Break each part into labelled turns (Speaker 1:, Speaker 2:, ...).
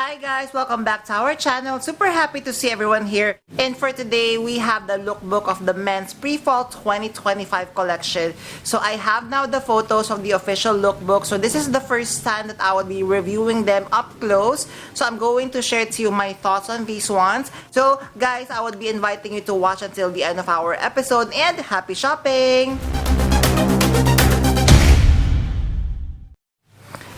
Speaker 1: Hi guys, welcome back to our channel. Super happy to see everyone here. And for today, we have the lookbook of the men's pre-fall 2025 collection. So I have now the photos of the official lookbook. So this is the first time that I will be reviewing them up close. So I'm going to share to you my thoughts on these ones. So guys, I would be inviting you to watch until the end of our episode, and happy shopping!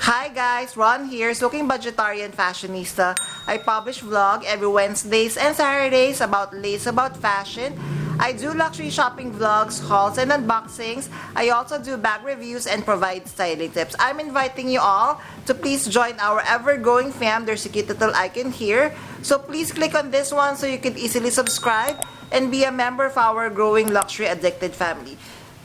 Speaker 1: Hi guys, Ron here, Looking Budgetarian Fashionista. I publish vlog every Wednesdays and Saturdays about fashion. I do luxury shopping vlogs, hauls, and unboxings. I also do bag reviews and provide styling tips. I'm inviting you all to please join our ever-growing fam. There's a cute little icon here. So please click on this one so you can easily subscribe and be a member of our growing luxury addicted family.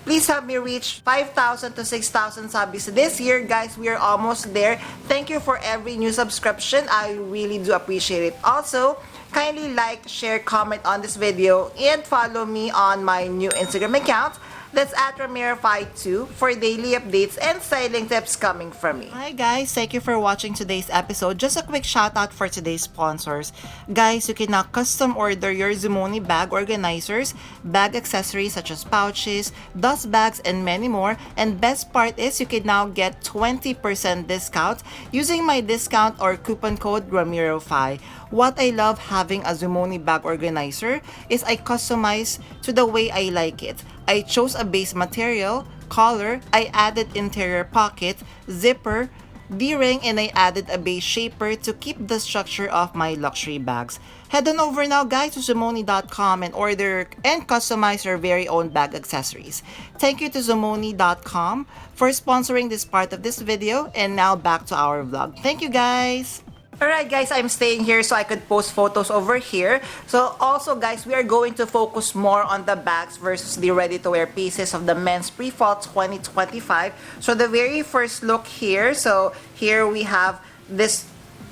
Speaker 1: Please help me reach 5,000 to 6,000 subs this year. Guys, we are almost there. Thank you for every new subscription. I really do appreciate it. Also, kindly like, share, comment on this video, and follow me on my new Instagram account. That's at Ramirafy2 for daily updates and styling tips coming from me. Hi guys, thank you for watching today's episode. Just a quick shout out for today's sponsors. Guys, you can now custom order your Zumoni bag organizers, bag accessories such as pouches, dust bags, and many more. And best part is you can now get 20% discount using my discount or coupon code Ramirafy. What I love having a Zumoni bag organizer is I customize to the way I like it. I chose a base material, color, I added interior pocket, zipper, D-ring, and I added a base shaper to keep the structure of my luxury bags. Head on over now guys to Zumoni.com and order and customize your very own bag accessories. Thank you to Zumoni.com for sponsoring this part of this video, and now back to our vlog. Thank you guys! Alright guys, I'm staying here so I could post photos over here. So also guys, we are going to focus more on the bags versus the ready-to-wear pieces of the men's pre-fall 2025. So the very first look here, so here we have this,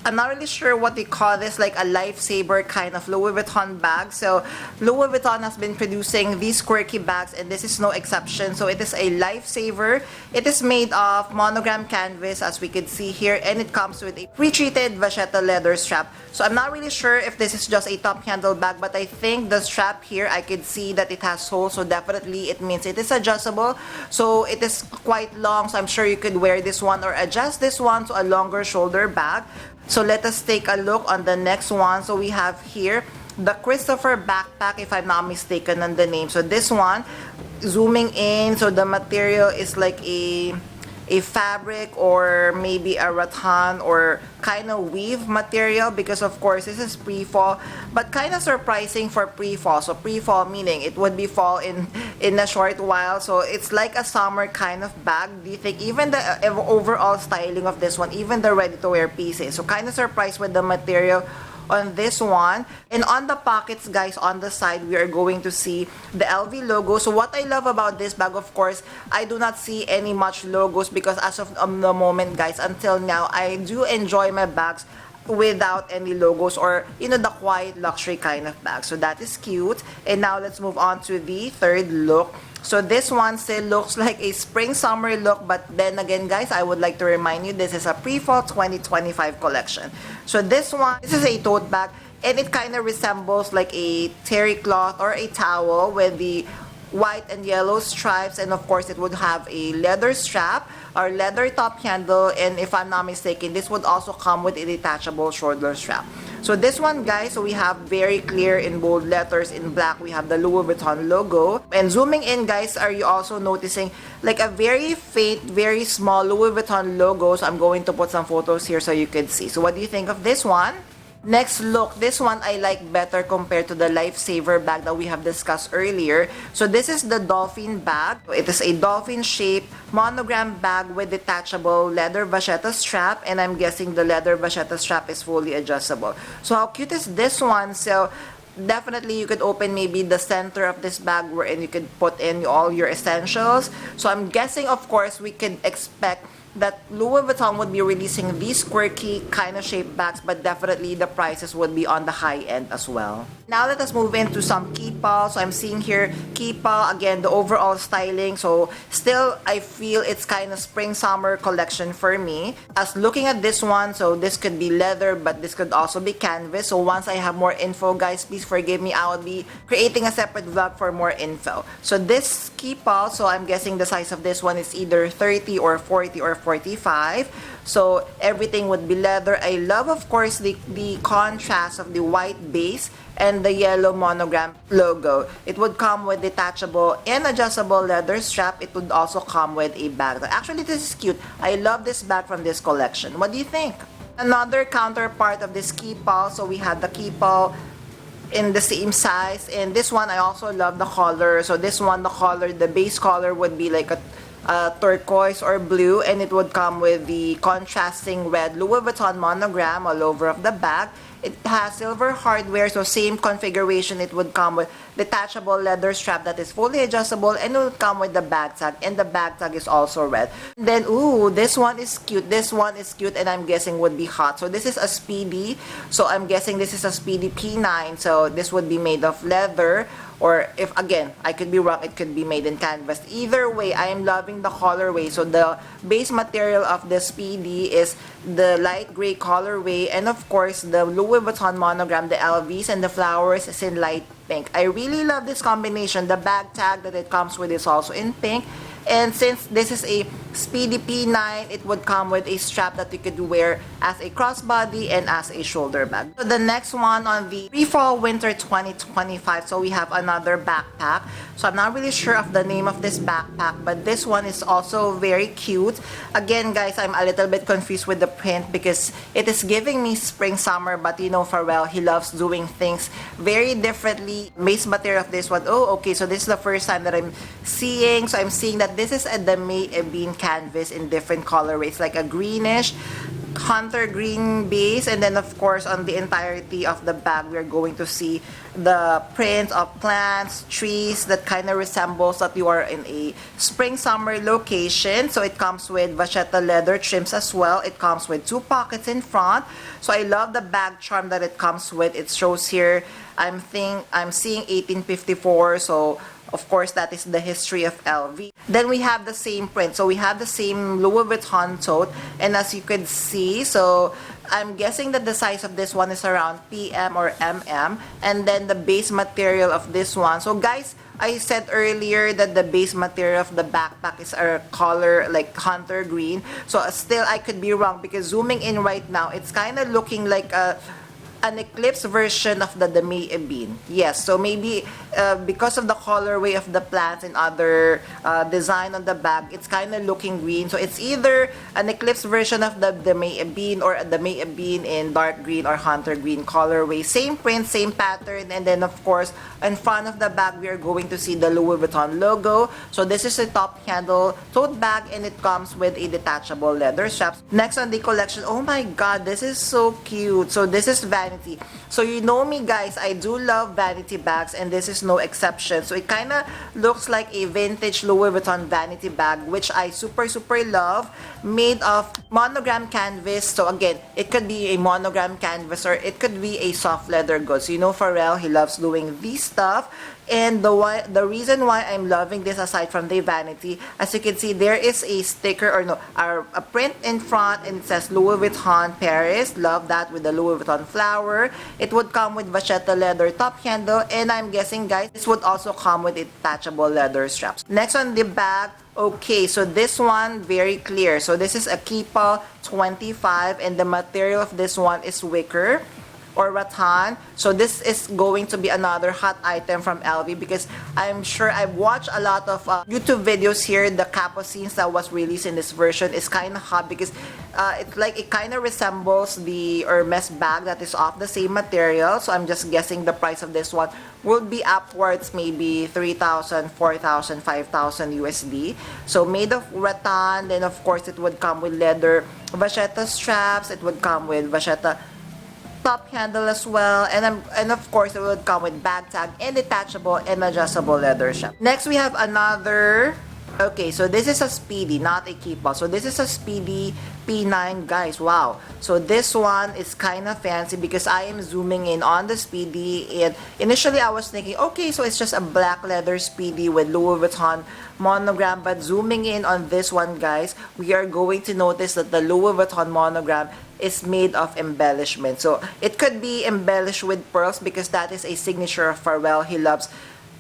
Speaker 1: I'm not really sure what they call this, like a lifesaver kind of Louis Vuitton bag. So Louis Vuitton has been producing these quirky bags and this is no exception. So it is a lifesaver. It is made of monogram canvas as we can see here, and it comes with a pre-treated vachetta leather strap. So I'm not really sure if this is just a top handle bag, but I think the strap here, I could see that it has holes, so definitely it means it is adjustable. So it is quite long, so I'm sure you could wear this one or adjust this one to a longer shoulder bag. So let us take a look on the next one. So we have here the Christopher backpack, if I'm not mistaken on the name. So this one, zooming in, so the material is like a fabric or maybe a rattan or kind of weave material, because of course this is pre-fall, but kind of surprising for pre-fall. So pre-fall meaning it would be fall in a short while, so it's like a summer kind of bag. Do you think even the overall styling of this one, even the ready-to-wear pieces, so kind of surprised with the material on this one. And on the pockets guys, on the side we are going to see the LV logo. So what I love about this bag, of course, I do not see any much logos, because as of the moment guys, until now, I do enjoy my bags without any logos, or you know, the quiet luxury kind of bag. So that is cute. And now let's move on to the third look. So this one still looks like a spring summer look, but then again guys, I would like to remind you this is a pre-fall 2025 collection. So this one, this is a tote bag, and it kind of resembles like a terry cloth or a towel with the white and yellow stripes, and of course it would have a leather strap or leather top handle, and if I'm not mistaken, this would also come with a detachable shoulder strap. So this one guys, so we have very clear in bold letters in black, we have the Louis Vuitton logo. And zooming in guys, are you also noticing like a very faint, very small Louis Vuitton logo? So I'm going to put some photos here so you can see. So what do you think of this one? Next look, this one I like better compared to the lifesaver bag that we have discussed earlier. So this is the Dolphin bag. It is a dolphin shaped monogram bag with detachable leather vachetta strap, and I'm guessing the leather vachetta strap is fully adjustable. So how cute is this one? So definitely you could open maybe the center of this bag wherein you could put in all your essentials. So I'm guessing of course we could expect that Louis Vuitton would be releasing these quirky kind of shaped bags, but definitely the prices would be on the high end as well. Now let us move into some KEEPALL. So I'm seeing here KEEPALL, again, the overall styling. So still, I feel it's kind of spring-summer collection for me. As looking at this one, so this could be leather, but this could also be canvas. So once I have more info, guys, please forgive me. I will be creating a separate vlog for more info. So this KEEPALL, so I'm guessing the size of this one is either 30 or 40 or 45. So everything would be leather. I love, of course, the contrast of the white base and the yellow monogram logo. It would come with detachable and adjustable leather strap. It would also come with a bag. Actually, this is cute. I love this bag from this collection. What do you think? Another counterpart of this KEEPALL. So we had the KEEPALL in the same size, and this one I also love the color. So this one, the color, the base color would be like a turquoise or blue, and it would come with the contrasting red Louis Vuitton monogram all over of the bag. It has silver hardware, so same configuration. It would come with detachable leather strap that is fully adjustable, and it would come with the bag tag, and the bag tag is also red. Then, ooh, this one is cute. This one is cute, and I'm guessing would be hot. So this is a Speedy. So I'm guessing this is a Speedy P9. So this would be made of leather, or if, again, I could be wrong, it could be made in canvas. Either way, I am loving the colorway. So the base material of the Speedy is the light gray colorway, and of course the Louis Vuitton monogram, the LVs, and the flowers is in light pink. I really love this combination. The bag tag that it comes with is also in pink. And since this is a Speedy P9, it would come with a strap that you could wear as a crossbody and as a shoulder bag. So the next one on the pre-fall winter 2025, so we have another backpack. So I'm not really sure of the name of this backpack, but this one is also very cute. Again, guys, I'm a little bit confused with the print because it is giving me spring summer, but you know Pharrell, he loves doing things very differently. Base material of this one, oh, okay, so this is the first time that I'm seeing. So I'm seeing that this is a demi bean canvas in different colorways, like a greenish, hunter green base, and then of course on the entirety of the bag we're going to see the prints of plants, trees that kind of resembles that you are in a spring summer location. So it comes with vachetta leather trims as well. It comes with 2 pockets in front. So I love the bag charm that it comes with. It shows here, I'm seeing 1854, so of course that is the history of LV. Then we have the same print, so we have the same Louis Vuitton tote, and as you could see, so I'm guessing that the size of this one is around PM or MM, and then the base material of this one. So guys, I said earlier that the base material of the backpack is a color like hunter green. So still I could be wrong because zooming in right now, it's kind of looking like an eclipse version of the demi bean. Yes, so maybe because of the colorway of the plants and other design on the bag, it's kind of looking green. So it's either an eclipse version of the demi bean or a demi bean in dark green or hunter green colorway. Same print, same pattern, and then of course in front of the bag we are going to see the Louis Vuitton logo. So this is a top handle tote bag, and it comes with a detachable leather strap. Next on the collection, oh my god, this is so cute. So this is vanity. So you know me, guys, I do love vanity bags, and this is no exception. So it kind of looks like a vintage Louis Vuitton vanity bag, which I super love, made of monogram canvas. So again, it could be a monogram canvas or it could be a soft leather goods. You know Pharrell, he loves doing these stuff. And the reason why I'm loving this, aside from the vanity, as you can see, there is a sticker or no, a print in front, and it says Louis Vuitton Paris. Love that, with the Louis Vuitton flower. It would come with vachetta leather top handle, and I'm guessing, guys, this would also come with detachable leather straps. Next on the bag, okay, so this one very clear. So this is a KEEPALL 25, and the material of this one is wicker or rattan. So this is going to be another hot item from LV because I'm sure I've watched a lot of YouTube videos here. The capucines that was released in this version is kind of hot because it's like it kind of resembles the Hermes bag that is of the same material. So I'm just guessing the price of this one will be upwards maybe 3,000, 4,000, 5,000 USD. So made of rattan. Then of course it would come with leather vachetta straps. It would come with vachetta top handle as well, and of course it would come with bag tag and detachable and adjustable leather strap. Next we have another Okay, so this is a Speedy, not a Keepall. So this is a Speedy P9, guys. Wow. So this one is kind of fancy because I am zooming in on the Speedy. And initially I was thinking, okay, so it's just a black leather Speedy with Louis Vuitton monogram. But zooming in on this one, guys, we are going to notice that the Louis Vuitton monogram is made of embellishment. So it could be embellished with pearls because that is a signature of Pharrell. He loves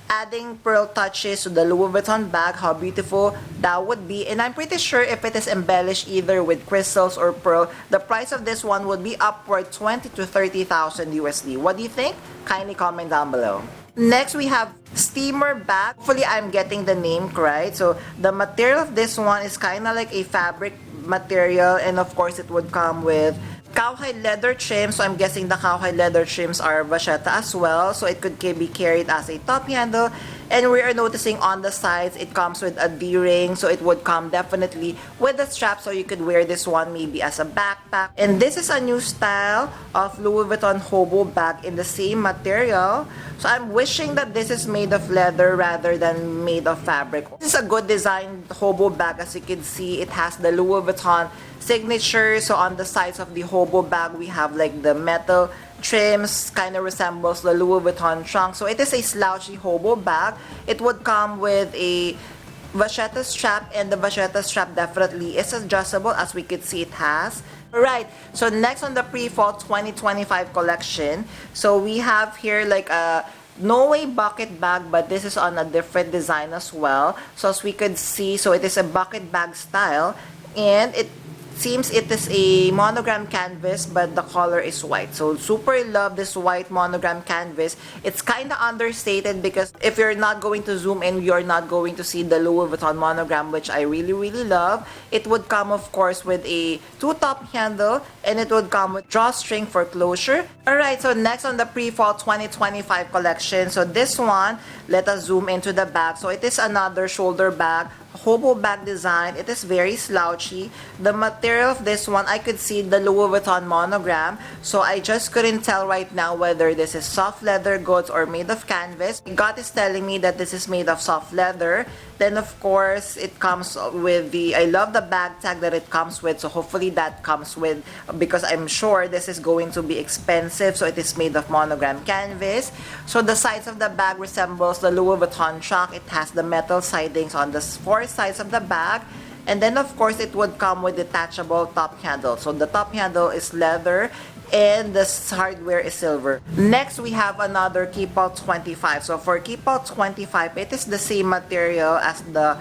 Speaker 1: adding pearl touches to the Louis Vuitton bag. How beautiful that would be. And I'm pretty sure if it is embellished either with crystals or pearl, the price of this one would be upward 20 to 30,000 USD. What do you think? Kindly comment down below. Next, we have steamer bag. Hopefully I'm getting the name right. So the material of this one is kind of like a fabric material, and of course it would come with cowhide leather trim. So I'm guessing the cowhide leather trims are vachetta as well, so it could be carried as a top handle. And we are noticing on the sides it comes with a D-ring, so it would come definitely with a strap, so you could wear this one maybe as a backpack. And this is a new style of Louis Vuitton Hobo bag in the same material. So I'm wishing that this is made of leather rather than made of fabric. This is a good design Hobo bag. As you can see, it has the Louis Vuitton signature. So on the sides of the Hobo bag, we have like the metal trims, kind of resembles the Louis Vuitton trunk. So it is a slouchy Hobo bag. It would come with a vachetta strap, and the vachetta strap definitely is adjustable, as we could see it has. Alright, so next on the pre-fall 2025 collection, so we have here like a no way bucket bag, but this is on a different design as well. So as we could see, so it is a bucket bag style, and it seems it is a monogram canvas, but the color is white. So super love this white monogram canvas. It's kind of understated because if you're not going to zoom in, you're not going to see the Louis Vuitton monogram, which I really love. It would come of course with a two-top handle, and it would come with drawstring for closure. Alright, so next on the pre-fall 2025 collection, so this one, let us zoom into the bag. So it is another shoulder bag, Hobo bag design. It is very slouchy. The material of this one, I could see the Louis Vuitton monogram, so I just couldn't tell right now whether this is soft leather goods or made of canvas. God is telling me that this is made of soft leather. Then of course it comes with the, I love the bag tag that it comes with, so hopefully that comes with, because I'm sure this is going to be expensive. So it is made of monogram canvas. So the sides of the bag resembles the Louis Vuitton trunk. It has the metal sidings on the four sides of the bag. And then of course it would come with detachable top handle. So the top handle is leather and the hardware is silver. Next, we have another Keepall 25. So for Keepall 25, it is the same material as the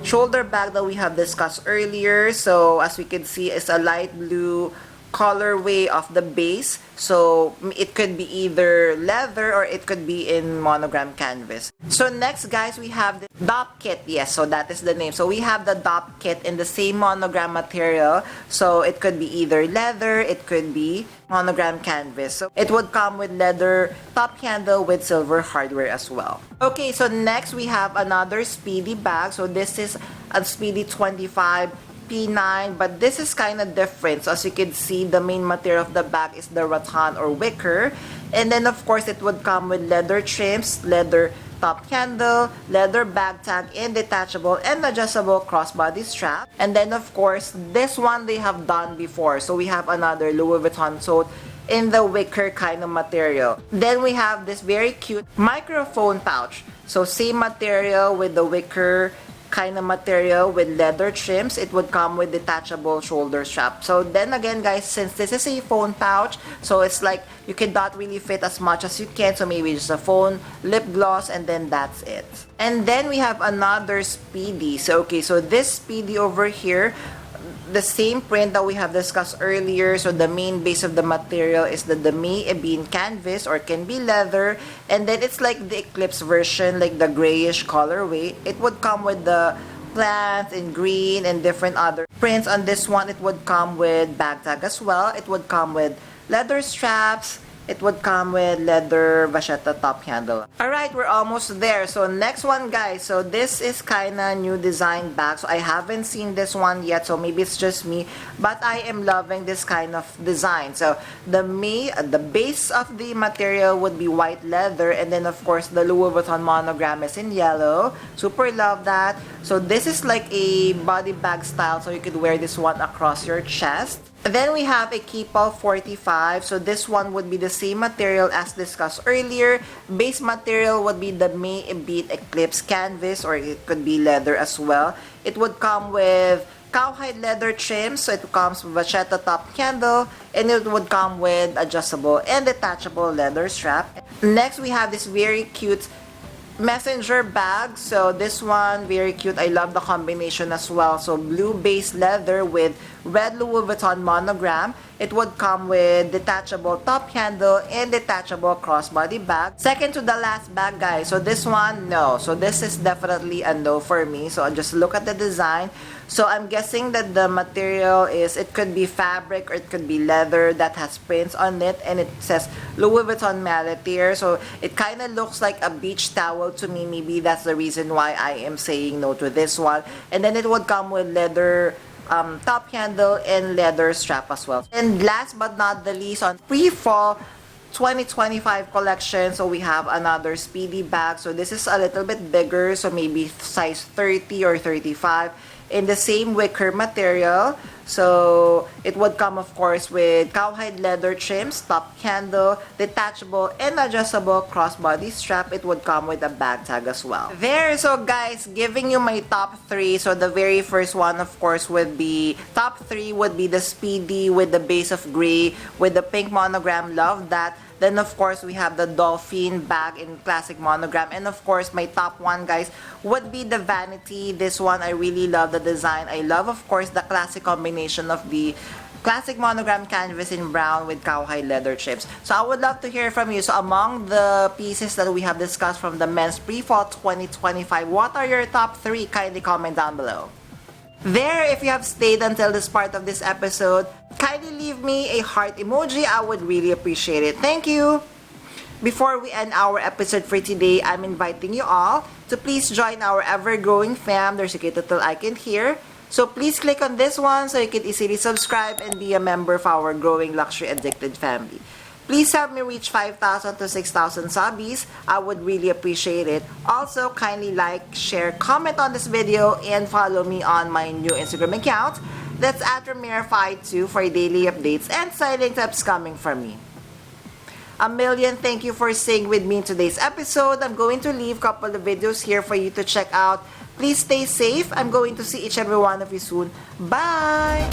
Speaker 1: shoulder bag that we have discussed earlier. So as we can see, it's a light blue colorway of the base. So it could be either leather or it could be in monogram canvas. So next, guys, we have the DOP kit. Yes, so that is the name. So we have the DOP kit in the same monogram material. So it could be either leather, it could be monogram canvas. So it would come with leather top handle with silver hardware as well. Okay, so next we have another Speedy bag. So this is a Speedy 25 P9, but this is kind of different. So as you can see, the main material of the bag is the rattan or wicker, and then of course it would come with leather trims, leather top handle, leather bag tag, and detachable and adjustable crossbody strap. And then of course this one they have done before, so we have another Louis Vuitton tote in the wicker kind of material. Then we have this very cute microphone pouch, so same material with the wicker kind of material with leather trims. It would come with detachable shoulder strap. So then again, guys, since this is a phone pouch, so it's like you cannot really fit as much as you can. So maybe just a phone, lip gloss, and then that's it. And then we have another Speedy. So okay, so this Speedy over here, the same print that we have discussed earlier. So the main base of the material is the demi ebene canvas, or can be leather, and then it's like the Eclipse version, like the grayish colorway. It would come with the plants in green and different other prints. On this one, it would come with bag tag as well. It would come with leather straps, It would come with leather vachetta top handle. Alright, we're almost there. So next one, guys. So this is kinda new design bag. So I haven't seen this one yet, so maybe it's just me. But I am loving this kind of design. So the base of the material would be white leather, and then of course the Louis Vuitton monogram is in yellow. Super love that. So this is like a body bag style, so you could wear this one across your chest. Then we have a KEEPALL 45. So this one would be the same material as discussed earlier. Base material would be the May Beat Eclipse canvas, or it could be leather as well. It would come with cowhide leather trim, so it comes with vachetta top handle, and it would come with adjustable and detachable leather strap. Next, we have this very cute messenger bag. So this one, very cute. I love the combination as well. So blue base leather with red Louis Vuitton monogram. It would come with detachable top handle and detachable crossbody bag. Second to the last bag, guys. So this one, no. So this is definitely a no for me. So just look at the design. So I'm guessing that the material is, it could be fabric or it could be leather that has prints on it, and it says Louis Vuitton Malatier. So it kind of looks like a beach towel to me. Maybe that's the reason why I am saying no to this one. And then it would come with leather top handle and leather strap as well. And last but not the least, on pre-fall 2025 collection, so we have another Speedy bag. So this is a little bit bigger, so maybe size 30 or 35, in the same wicker material. So it would come of course with cowhide leather trims, top handle, detachable and adjustable crossbody strap. It would come with a bag tag as well. There, so guys, giving you my top 3. So the very first one of course would be, top 3 would be the Speedy with the base of gray with the pink monogram. Love that. Then of course we have the Dolphin bag in classic monogram, and of course my top 1, guys, would be the Vanity. This one I really love the design. I love of course the classic combination of the classic monogram canvas in brown with cowhide leather chips. So I would love to hear from you. So among the pieces that we have discussed from the men's pre-fall 2025, what are your top 3? Kindly comment down below. There, if you have stayed until this part of this episode, kindly leave me a heart emoji. I would really appreciate it. Thank you! Before we end our episode for today, I'm inviting you all to please join our ever-growing fam. There's a cute little icon here. So please click on this one so you can easily subscribe and be a member of our growing luxury addicted family. Please help me reach 5,000 to 6,000 subbies. I would really appreciate it. Also, kindly like, share, comment on this video, and follow me on my new Instagram account. That's @Ramirafy2 for daily updates and exciting tips coming from me. A million thank you for staying with me in today's episode. I'm going to leave a couple of videos here for you to check out. Please stay safe. I'm going to see each and every one of you soon. Bye!